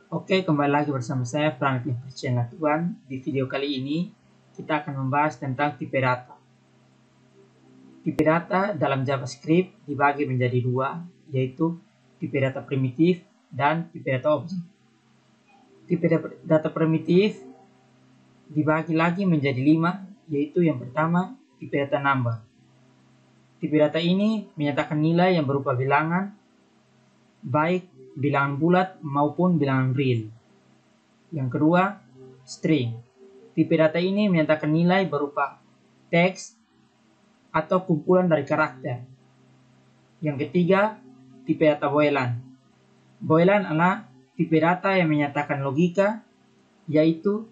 Oke, kembali lagi bersama saya Franklin Percenatuan. Di video kali ini kita akan membahas tentang tipe data. Tipe data dalam JavaScript dibagi menjadi dua, yaitu tipe data primitif dan tipe data objek. Tipe data primitif dibagi lagi menjadi 5, yaitu yang pertama tipe data number. Tipe data ini menyatakan nilai yang berupa bilangan, baik bilangan bulat maupun bilangan real. Yang kedua, string. Tipe data ini menyatakan nilai berupa teks atau kumpulan dari karakter. Yang ketiga, tipe data boolean. Boolean adalah tipe data yang menyatakan logika, yaitu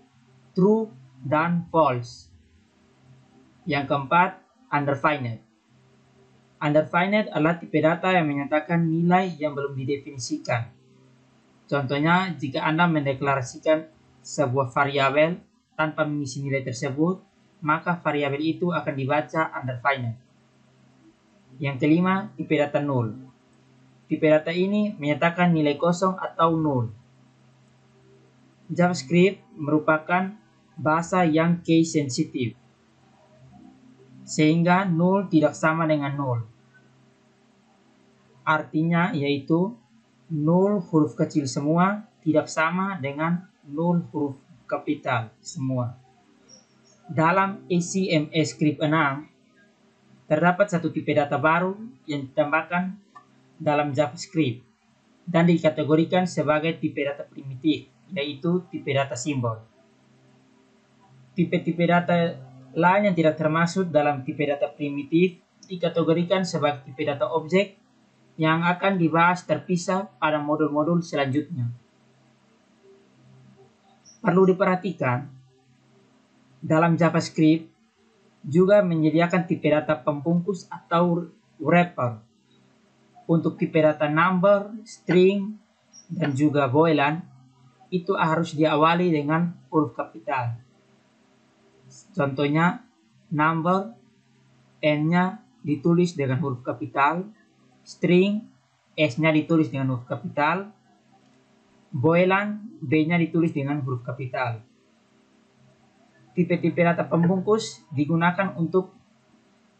true dan false. Yang keempat, undefined. Undefined adalah tipe data yang menyatakan nilai yang belum didefinisikan. Contohnya, jika Anda mendeklarasikan sebuah variabel tanpa mengisi nilai tersebut, maka variabel itu akan dibaca undefined. Yang kelima, tipe data null. Tipe data ini menyatakan nilai kosong atau null. JavaScript merupakan bahasa yang case sensitive, sehingga null tidak sama dengan null. Artinya yaitu null huruf kecil semua tidak sama dengan null huruf kapital semua. Dalam HTML6 terdapat satu tipe data baru yang ditambahkan dalam JavaScript dan dikategorikan sebagai tipe data primitif, yaitu tipe data simbol. Tipe-tipe data lain yang tidak termasuk dalam tipe data primitif dikategorikan sebagai tipe data objek yang akan dibahas terpisah pada modul-modul selanjutnya. Perlu diperhatikan, dalam JavaScript juga menyediakan tipe data pembungkus atau wrapper. Untuk tipe data number, string, dan juga boolean, itu harus diawali dengan huruf kapital. Contohnya, number, N-nya ditulis dengan huruf kapital, string, S-nya ditulis dengan huruf kapital, boolean, B-nya ditulis dengan huruf kapital. Tipe-tipe data pembungkus digunakan untuk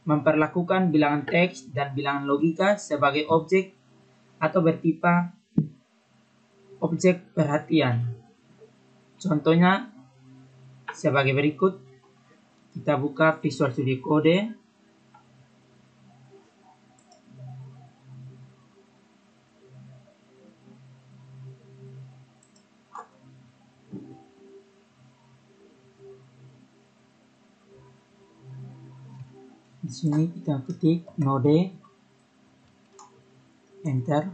memperlakukan bilangan teks dan bilangan logika sebagai objek atau bertipe objek perhatian. Contohnya sebagai berikut. Kita buka Visual Studio Code. Di sini kita ketik node, enter,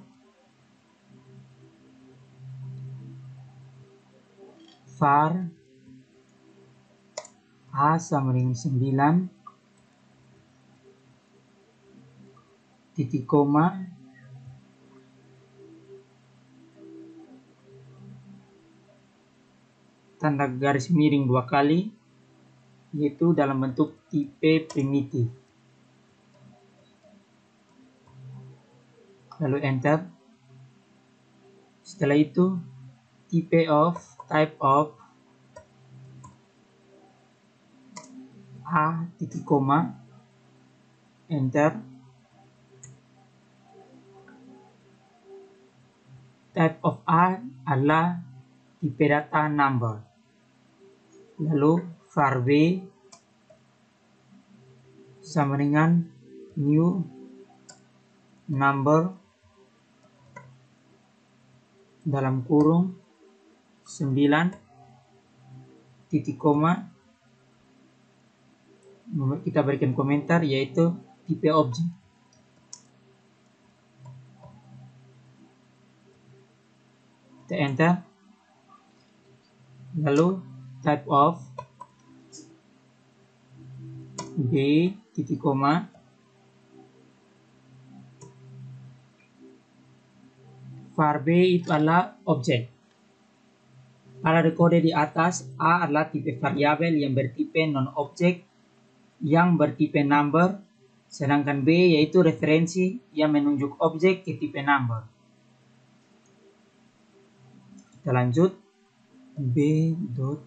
var a sama dengan 9, titik koma, tanda garis miring 2 kali, yaitu dalam bentuk tipe primitif. Lalu enter. Setelah itu type of a titik koma, enter. Type of a adalah tipe data number. Lalu var b sama dengan new number dalam kurung 9, titik koma, kita berikan komentar yaitu tipe objek. Kita enter. Lalu type of b titik koma, var b itu adalah objek. Pada kode di atas, A adalah tipe variabel yang bertipe non-objek yang bertipe number, sedangkan B yaitu referensi yang menunjuk objek ke tipe number. Kita lanjut b dot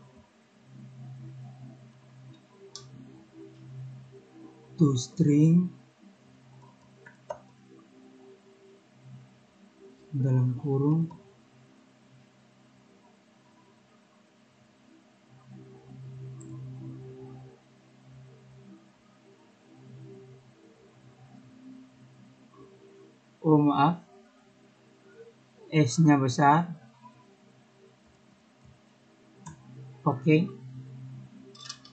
toString dalam kurung S-nya besar. Oke.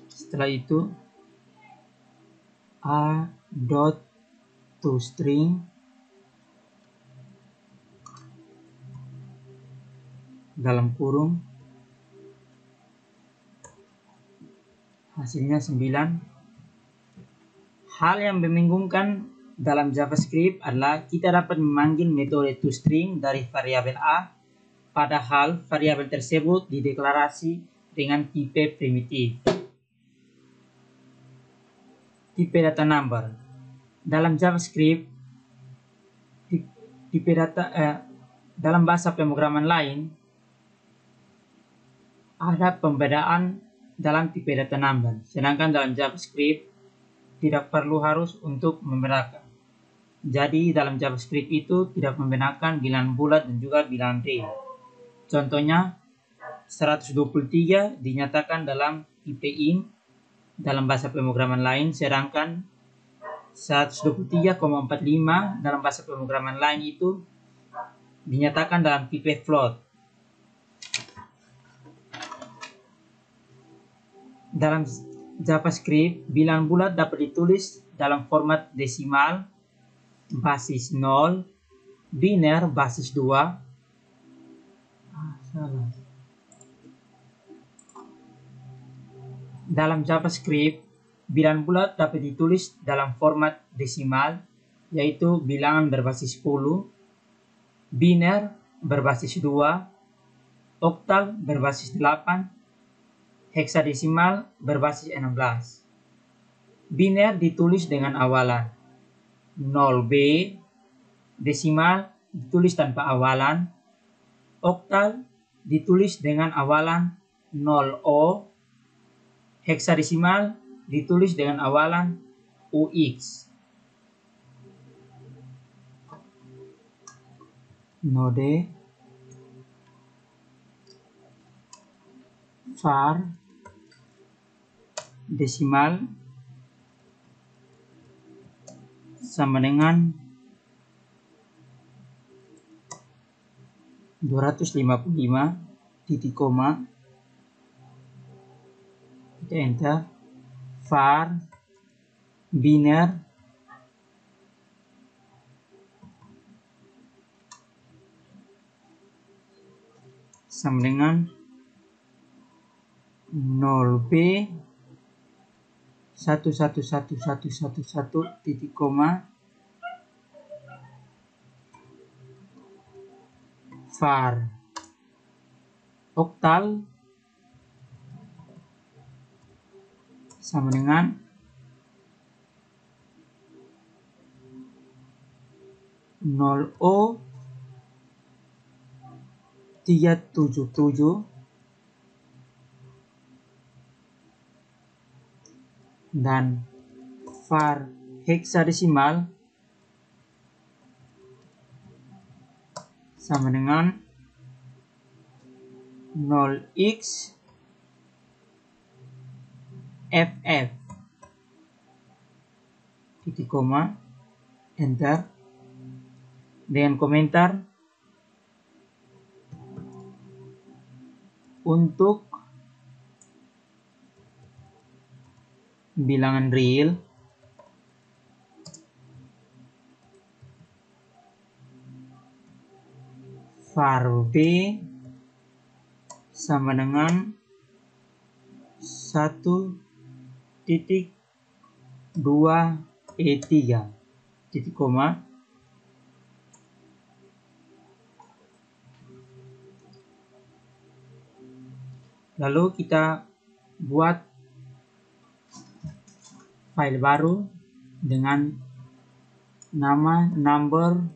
Setelah itu a dot toString dalam kurung hasilnya 9. Hal yang membingungkan dalam JavaScript adalah kita dapat memanggil metode toString dari variabel A, padahal variabel tersebut dideklarasi dengan tipe primitif. Tipe data number. Dalam JavaScript, dalam bahasa pemrograman lain, ada pembedaan dalam tipe data number, sedangkan dalam JavaScript tidak perlu harus untuk membedakan. Jadi dalam JavaScript itu tidak membedakan bilangan bulat dan juga bilangan real. Contohnya 123 dinyatakan dalam tipe int dalam bahasa pemrograman lain, sedangkan 123,45 dalam bahasa pemrograman lain itu dinyatakan dalam tipe float. Dalam JavaScript, bilangan bulat dapat ditulis dalam format desimal basis 0, biner basis 2. Dalam JavaScript, bilangan bulat dapat ditulis dalam format desimal, yaitu bilangan berbasis 10, biner berbasis 2, oktal berbasis 8, heksadesimal berbasis 16. Biner ditulis dengan awalan 0b, desimal ditulis tanpa awalan, oktal ditulis dengan awalan 0o, heksadesimal ditulis dengan awalan ux. Node var desimal sama dengan 255 titik koma, kita enter, var biner sama dengan 0b 1111111 titik koma, var oktal sama dengan 0o 377 dan var heksadesimal sama dengan 0x ff titik koma, enter, dengan komentar untuk bilangan real var b sama dengan 1.2e3 titik koma, lalu kita buat file baru dengan nama number.js.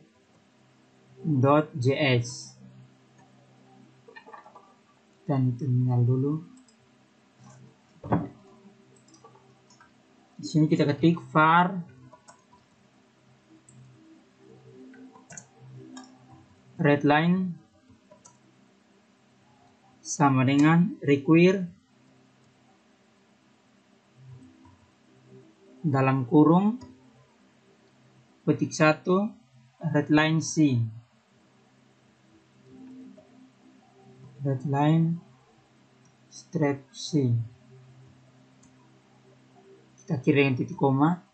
dan terminal dulu. Di sini kita ketik var readline sama dengan require dalam kurung petik 1 readline C. Readline strip C. Kita akhiri dengan titik koma.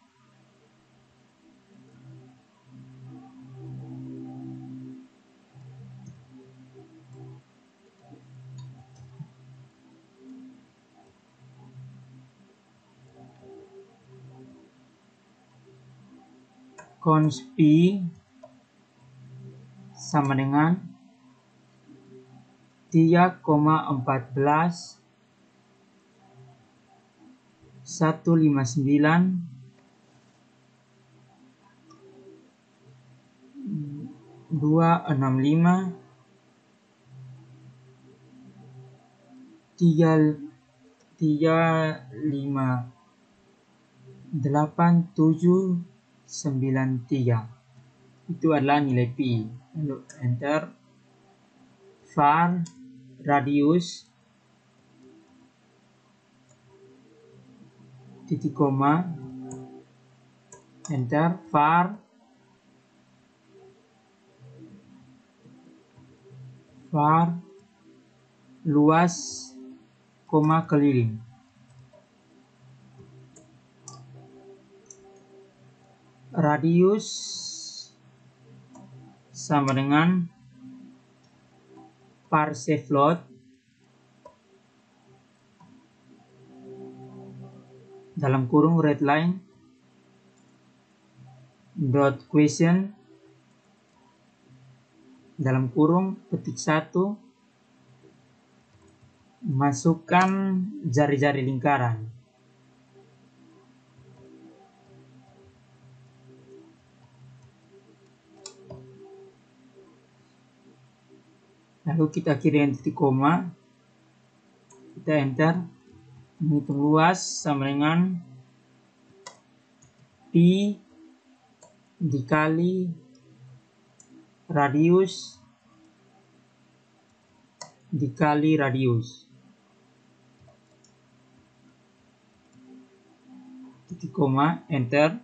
Cons P sama dengan 3,14 159 265 358,793. Itu adalah nilai pi. Lalu enter. Var radius titik koma, enter. Var luas koma keliling. Radius sama dengan parse float dalam kurung readline dot question dalam kurung petik 1 masukkan jari-jari lingkaran. Lalu kita akhiri dengan titik koma. Kita enter. Menghitung luas sama dengan pi dikali radius dikali radius. Titik koma, enter.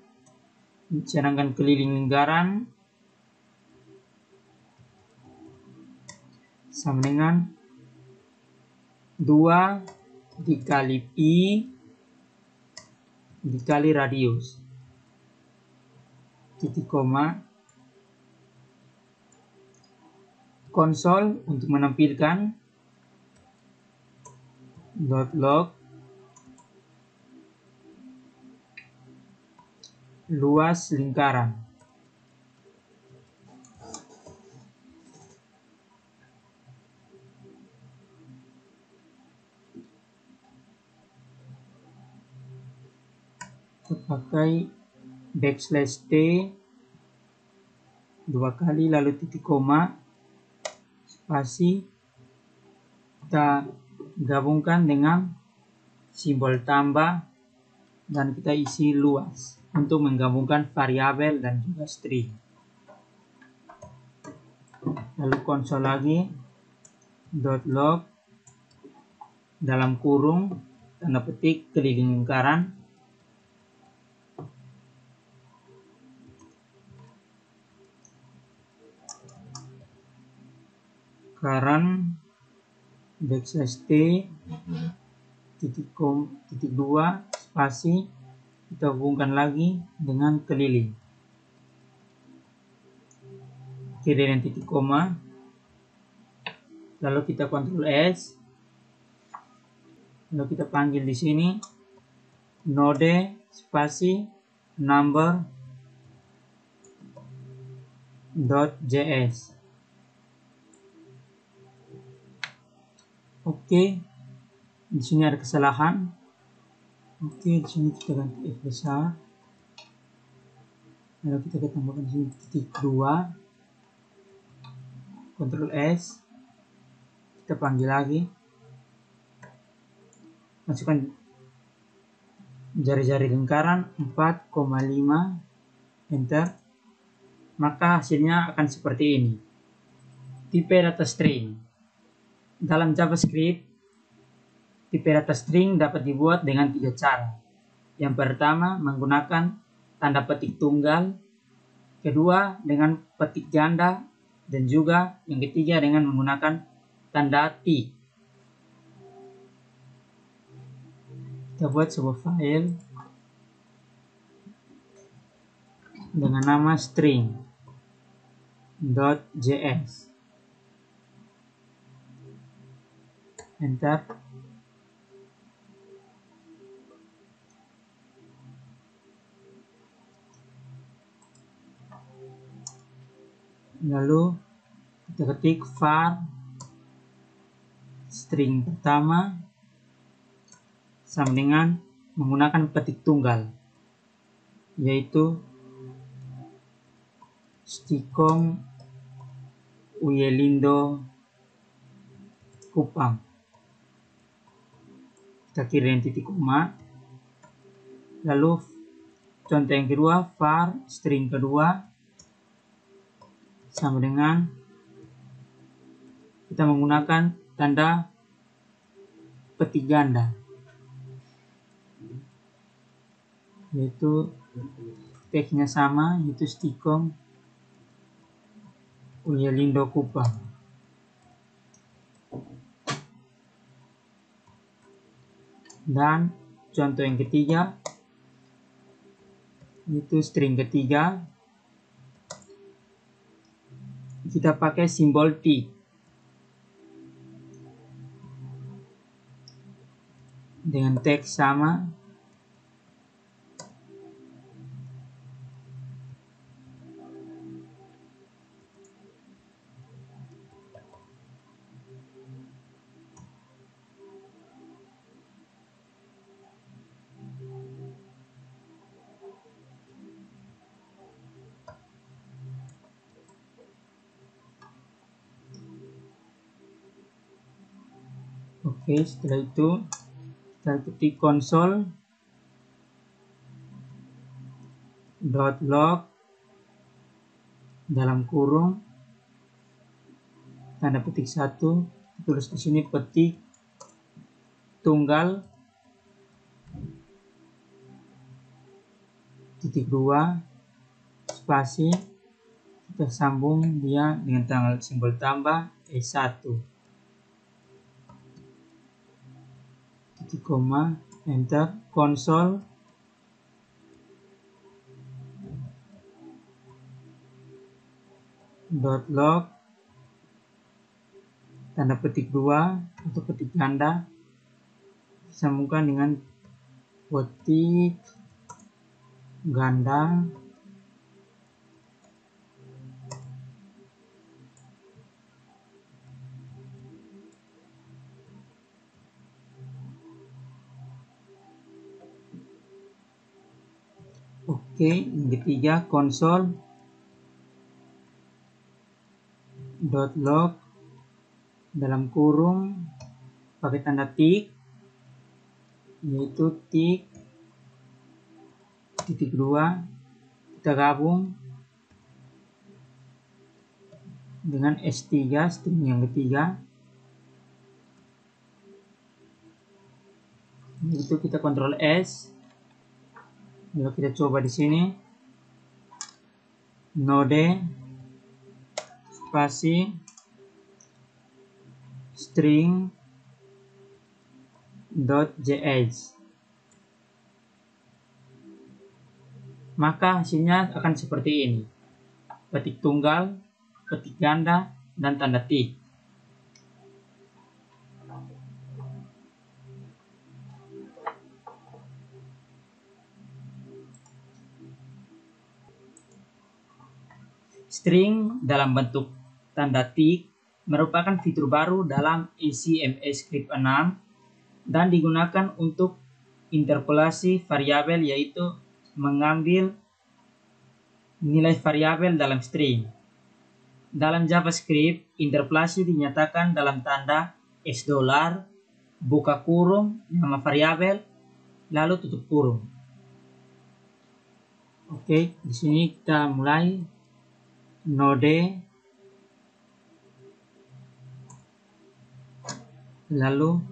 Sedangkan keliling lingkaran sama dengan 2 dikali pi dikali radius. Titik koma. Konsol untuk menampilkan .log luas lingkaran. Pakai backslash t 2 kali lalu titik koma spasi, kita gabungkan dengan simbol tambah dan kita isi luas untuk menggabungkan variabel dan juga string. Lalu konsol lagi .log dalam kurung tanda petik keliling lingkaran current backslash t titik 2 spasi, kita hubungkan lagi dengan keliling. Kiri dan titik koma. Lalu kita Ctrl S. Lalu kita panggil di sini node spasi number .js. Oke, di sini ada kesalahan. Oke, di sini kita ganti F besar. Lalu kita tambahkan di sini titik 2. Ctrl S. Kita panggil lagi masukkan jari-jari lingkaran 4,5, enter, maka hasilnya akan seperti ini. Tipe data string. Dalam JavaScript, tipe data string dapat dibuat dengan 3 cara. Yang pertama menggunakan tanda petik tunggal, kedua dengan petik ganda, dan juga yang ketiga dengan menggunakan tanda tik. Kita buat sebuah file dengan nama string.js. Enter. Lalu kita ketik var string pertama sama dengan menggunakan petik tunggal, yaitu Stikong Uyelindo Kupang. Kita kirim titik koma. Lalu contoh yang kedua, var string kedua sama dengan kita menggunakan tanda petik ganda, yaitu tagnya sama, yaitu Stikong Uyelindo Kupang. Dan contoh yang ketiga, itu string ketiga, kita pakai simbol tik dengan teks sama, oke. Setelah itu kita ketik console.log dalam kurung tanda petik 1, tulis di sini petik tunggal titik 2 spasi, kita sambung dia dengan tanggal simbol tambah E1 titik koma, enter, console .log tanda petik 2 atau petik ganda disambungkan dengan petik ganda oke. Yang ketiga console.log dalam kurung pakai tanda tik, yaitu tik titik 2, kita gabung dengan S3 string yang ketiga, itu kita Ctrl S. Lalu kita coba di sini node spasi string.js, maka hasilnya akan seperti ini: petik tunggal, petik ganda, dan tanda tik. String dalam bentuk tanda tik merupakan fitur baru dalam ACMS Script 6 dan digunakan untuk interpolasi variabel, yaitu mengambil nilai variabel dalam string. Dalam JavaScript, interpolasi dinyatakan dalam tanda $, buka kurung, nama variabel, lalu tutup kurung. Oke, di sini kita mulai node, lalu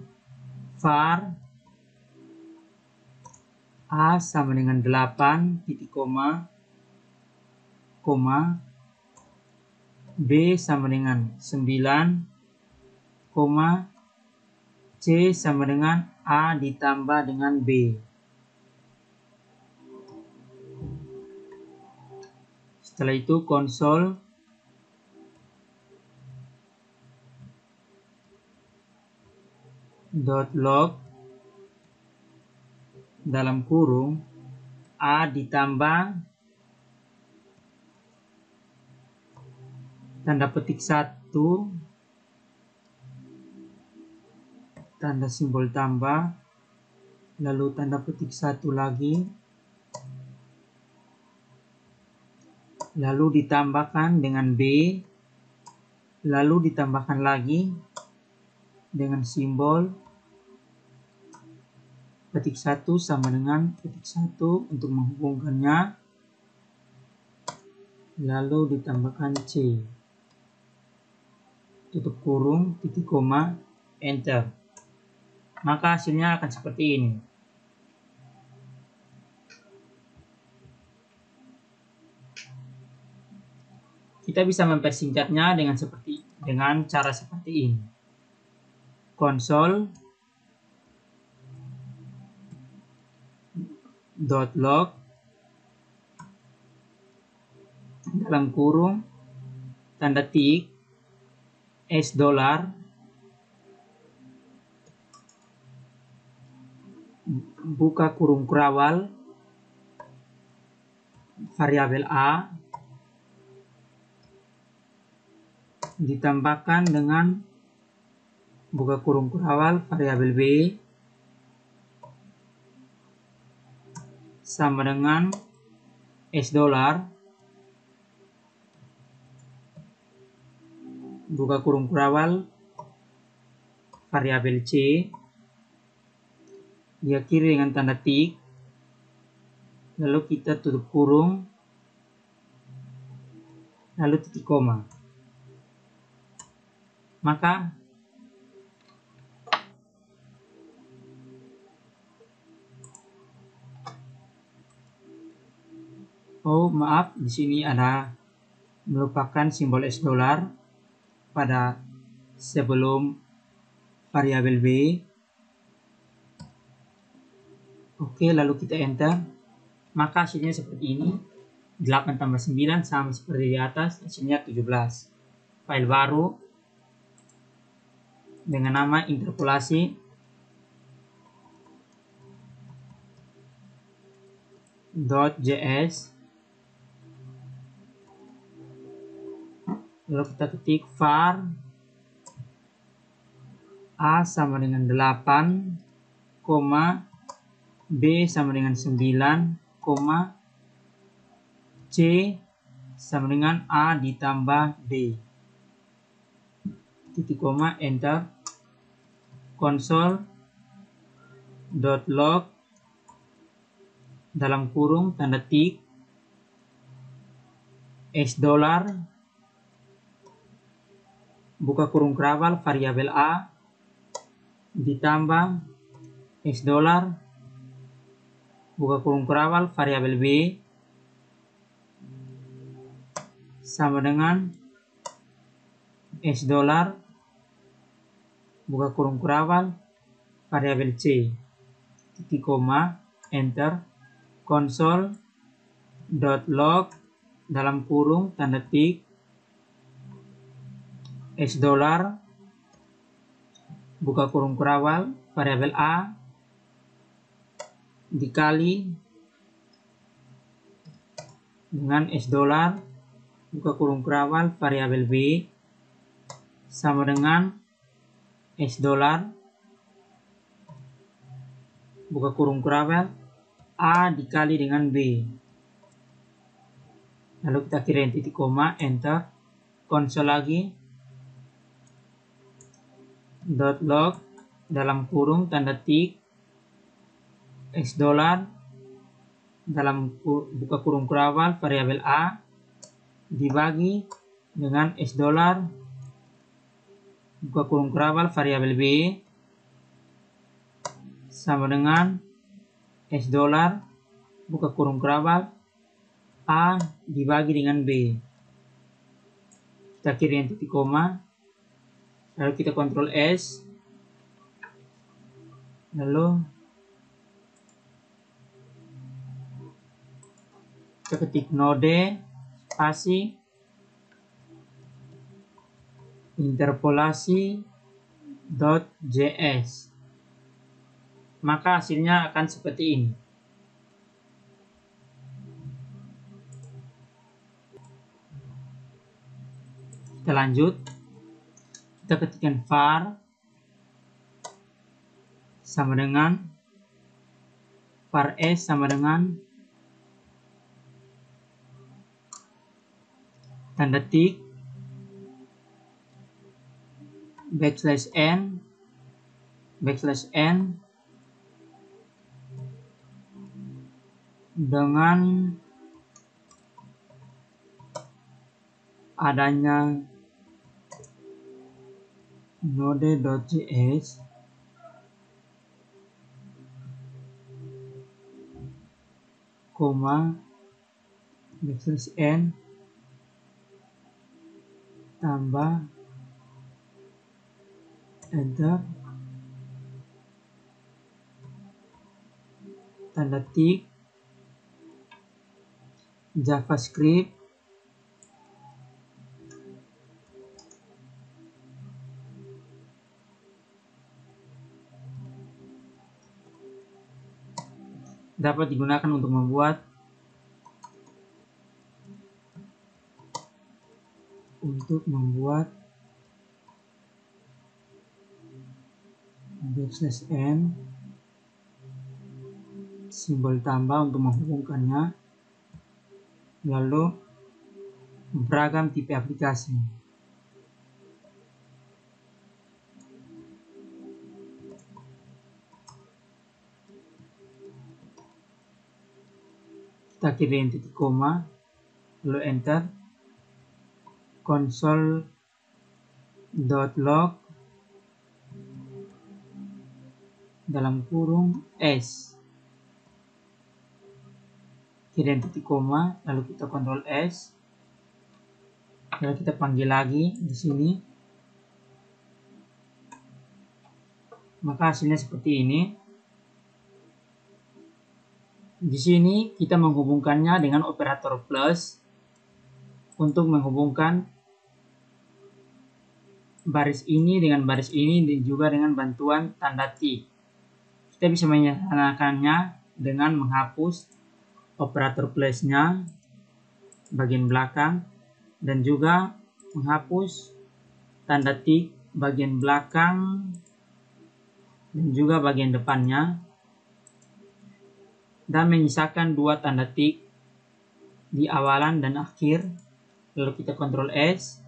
var A sama dengan 8, titik koma, B sama dengan 9, C sama dengan A ditambah dengan B. Setelah itu konsol .log dalam kurung A ditambah tanda petik 1, tanda simbol tambah, lalu tanda petik 1 lagi, lalu ditambahkan dengan B, lalu ditambahkan lagi dengan simbol petik 1 sama dengan petik 1 untuk menghubungkannya, lalu ditambahkan C, tutup kurung, titik koma, enter. Maka hasilnya akan seperti ini. Kita bisa mempersingkatnya dengan cara seperti ini. Konsol .log dalam kurung tanda tik $, buka kurung kurawal variabel A ditambahkan dengan buka kurung kurawal variabel B sama dengan $, buka kurung kurawal variabel C diakhiri dengan tanda tik, lalu kita tutup kurung, lalu titik koma. Maka maaf, di sini ada merupakan simbol $, pada sebelum variabel B. Oke, lalu kita enter. Maka hasilnya seperti ini. 8 tambah 9 sama seperti di atas, hasilnya 17. File baru dengan nama interpolasi .js, lalu kita ketik var A sama dengan 8, B sama dengan 9, C sama dengan A ditambah B, titik koma, enter. Konsol .log dalam kurung tanda tik $, buka kurung kurawal variabel A ditambah $, buka kurung kurawal variabel B sama dengan $, buka kurung kurawal variabel C, titik koma, enter. Konsol .log dalam kurung tanda tik $, buka kurung kurawal variabel A dikali dengan $, buka kurung kurawal variabel B sama dengan $, buka kurung kurawal A dikali dengan B, lalu kita kirim titik koma, enter. Konsol lagi .log dalam kurung tanda tik $, dalam buka kurung kurawal variabel A dibagi dengan $, buka kurung kurawal variabel B sama dengan $, buka kurung kurawal A dibagi dengan B. Kita kirim titik koma, lalu kita kontrol S, lalu kita ketik node spasi interpolasi.js, maka hasilnya akan seperti ini. Kita lanjut, kita ketikkan var sama dengan var s sama dengan tanda tik \n dengan adanya node.js koma \n tambah enter tanda tik JavaScript dapat digunakan untuk membuat \n simbol tambah untuk menghubungkannya, lalu beragam tipe aplikasi. Kita kirim titik koma, lalu enter, console.log dalam kurung S, kirim titik koma, lalu kita kontrol S, lalu kita panggil lagi di sini, maka hasilnya seperti ini. Di sini kita menghubungkannya dengan operator plus untuk menghubungkan baris ini dengan baris ini dan juga dengan bantuan tanda tik. Kita bisa menyederhanakannya dengan menghapus operator plusnya bagian belakang dan juga menghapus tanda tik bagian belakang dan juga bagian depannya, dan menyisakan dua tanda tik di awalan dan akhir. Lalu kita kontrol S,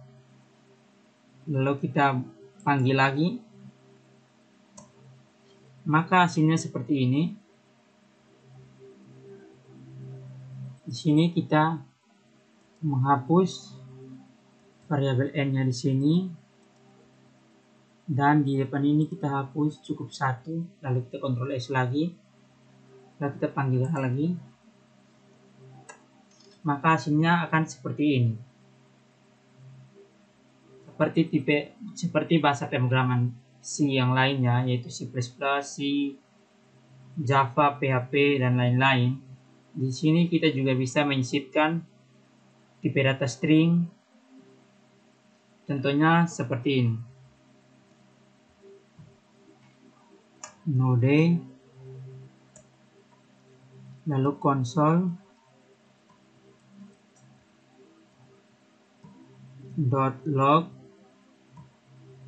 lalu kita panggil lagi, maka hasilnya seperti ini. Di sini kita menghapus variabel n-nya di sini, dan di depan ini kita hapus cukup satu, lalu kita kontrol S lagi, lalu kita panggil lagi, maka hasilnya akan seperti ini. Seperti bahasa pemrograman C yang lainnya, yaitu C++, C, Java, PHP, dan lain-lain. Di sini kita juga bisa menyisipkan tipe data string, contohnya seperti ini. Node, lalu console.log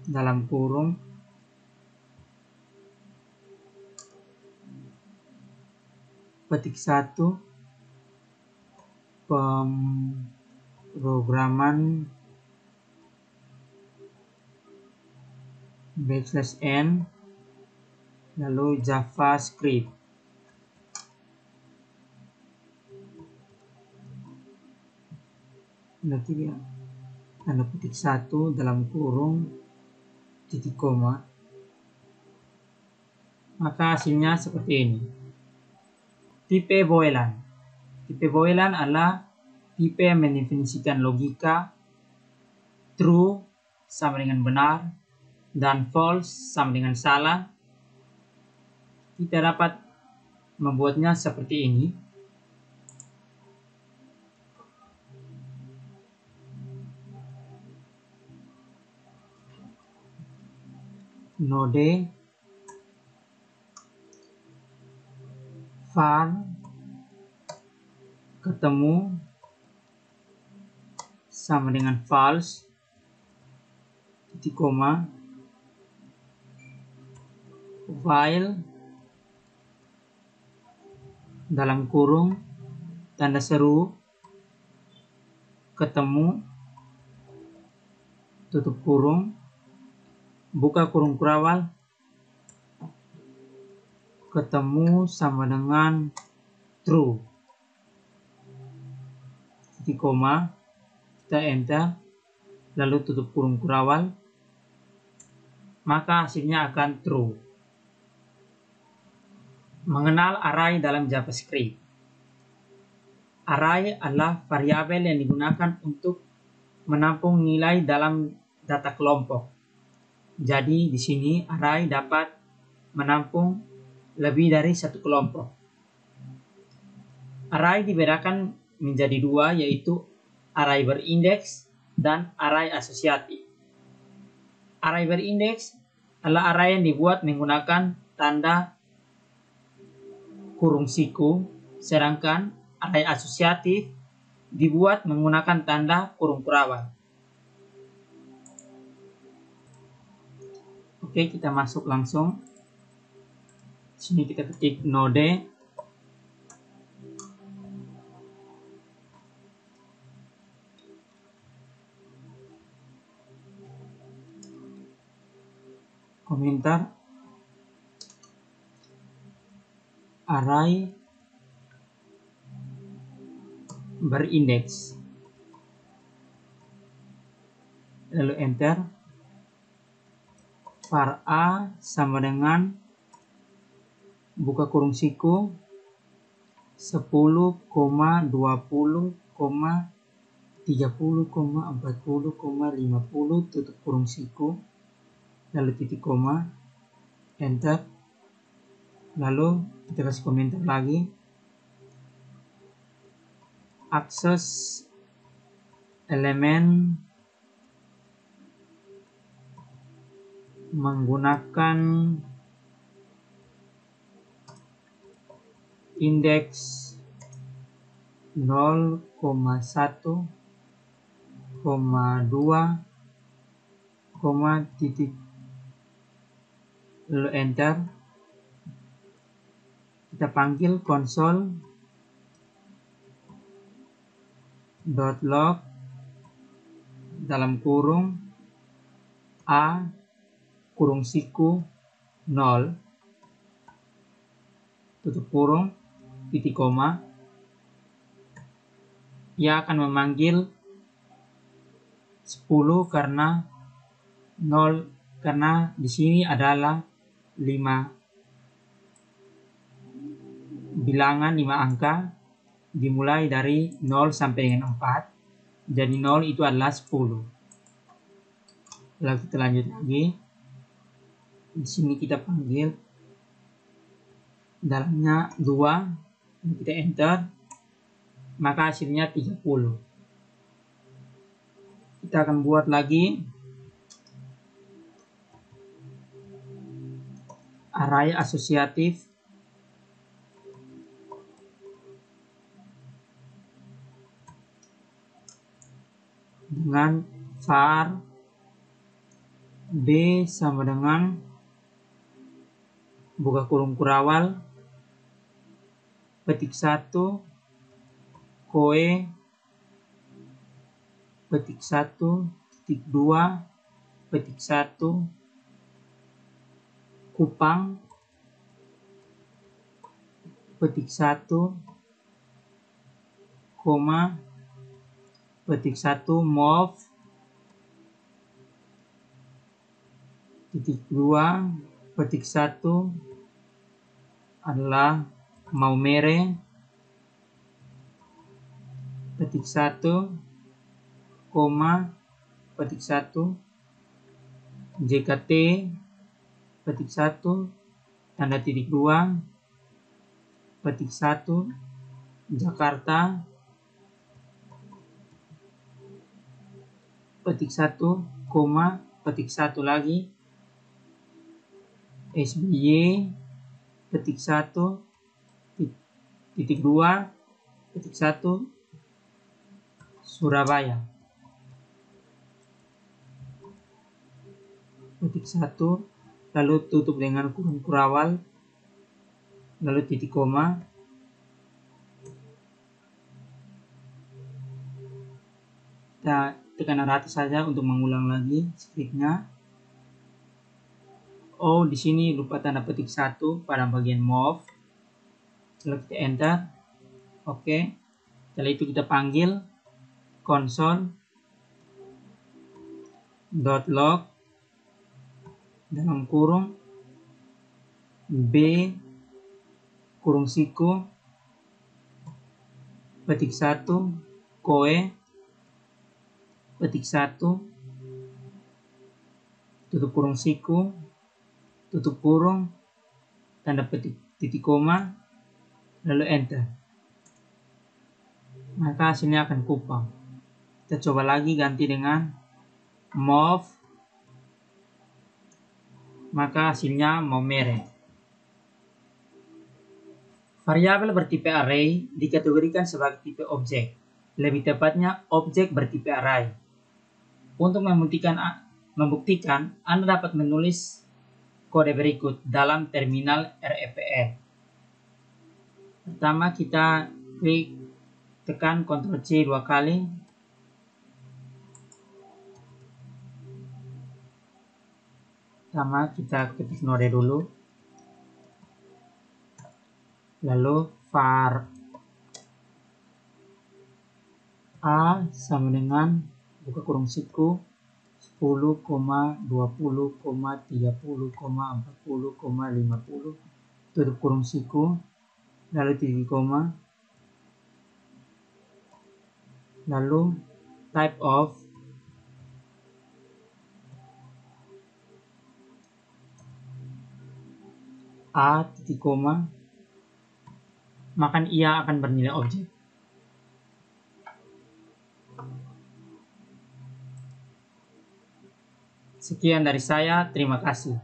dalam kurung petik 1 pemrograman \n lalu JavaScript. Nanti dia tanda petik 1 dalam kurung titik koma, maka hasilnya seperti ini. Tipe Boelan. Tipe Boelan adalah tipe yang mendefinisikan logika true sama dengan benar dan false sama dengan salah. Kita dapat membuatnya seperti ini. Node var ketemu sama dengan false titik koma, while dalam kurung tanda seru ketemu tutup kurung buka kurung kurawal ketemu sama dengan true titik koma, kita enter lalu tutup kurung kurawal, maka hasilnya akan true. Mengenal array dalam JavaScript. Array adalah variabel yang digunakan untuk menampung nilai dalam data kelompok. Jadi di sini array dapat menampung lebih dari satu kelompok. Array dibedakan menjadi dua, yaitu array berindeks dan array asosiatif. Array berindeks adalah array yang dibuat menggunakan tanda kurung siku, sedangkan array asosiatif dibuat menggunakan tanda kurung kurawal. Oke, kita masuk langsung. Sini kita ketik node komentar array berindeks, lalu enter. Var a sama dengan buka kurung siku 10,20,30,40,50,60 tutup kurung siku lalu titik koma, enter, lalu kita kasih komentar lagi. Akses elemen menggunakan indeks 0,1,2, titik, lalu enter. Kita panggil console.log dalam kurung a kurung siku 0 tutup kurung titik koma. Ia akan memanggil 10 karena 0, karena di sini adalah 5 bilangan, 5 angka dimulai dari 0 sampai dengan 4. Jadi 0 itu adalah 10. Lalu kita lanjut lagi. Di sini kita panggil dalamnya 2, kita enter, maka hasilnya 30. Kita akan buat lagi array asosiatif dengan var b sama dengan buka kurung kurawal petik 1 koe petik 1 titik 2 petik 1 kupang petik 1, koma, petik 1 move, titik 2, petik 1 adalah Maumere, petik 1, koma, petik 1 JKT, petik 1 tanda titik 2, petik 1 Jakarta, petik 1, koma, petik 1 lagi SBY, petik 1 titik 2, petik 1 Surabaya, petik 1, lalu tutup dengan kurung kurawal, lalu titik koma, kita tekan rata saja untuk mengulang lagi skripnya. Oh, di sini lupa tanda petik 1 pada bagian move. Lalu kita enter. Oke. Setelah itu kita panggil console.log dalam kurung B kurung siku petik 1 koe petik 1 tutup kurung siku, tutup kurung, tanda petik titik koma, lalu enter. Maka hasilnya akan kupang. Kita coba lagi ganti dengan move, maka hasilnya Maumere. Variabel bertipe array dikategorikan sebagai tipe objek, lebih tepatnya objek bertipe array. Untuk membuktikan, Anda dapat menulis kode berikut dalam terminal REPL. Pertama, kita tekan Ctrl C 2 kali. Pertama, kita ketik node dulu. Lalu var A sama dengan buka kurung siku 10, 20, 30, 40, 50, tutup kurung siku, lalu titik koma, lalu type of A titik koma, maka ia akan bernilai objek. Sekian dari saya, terima kasih.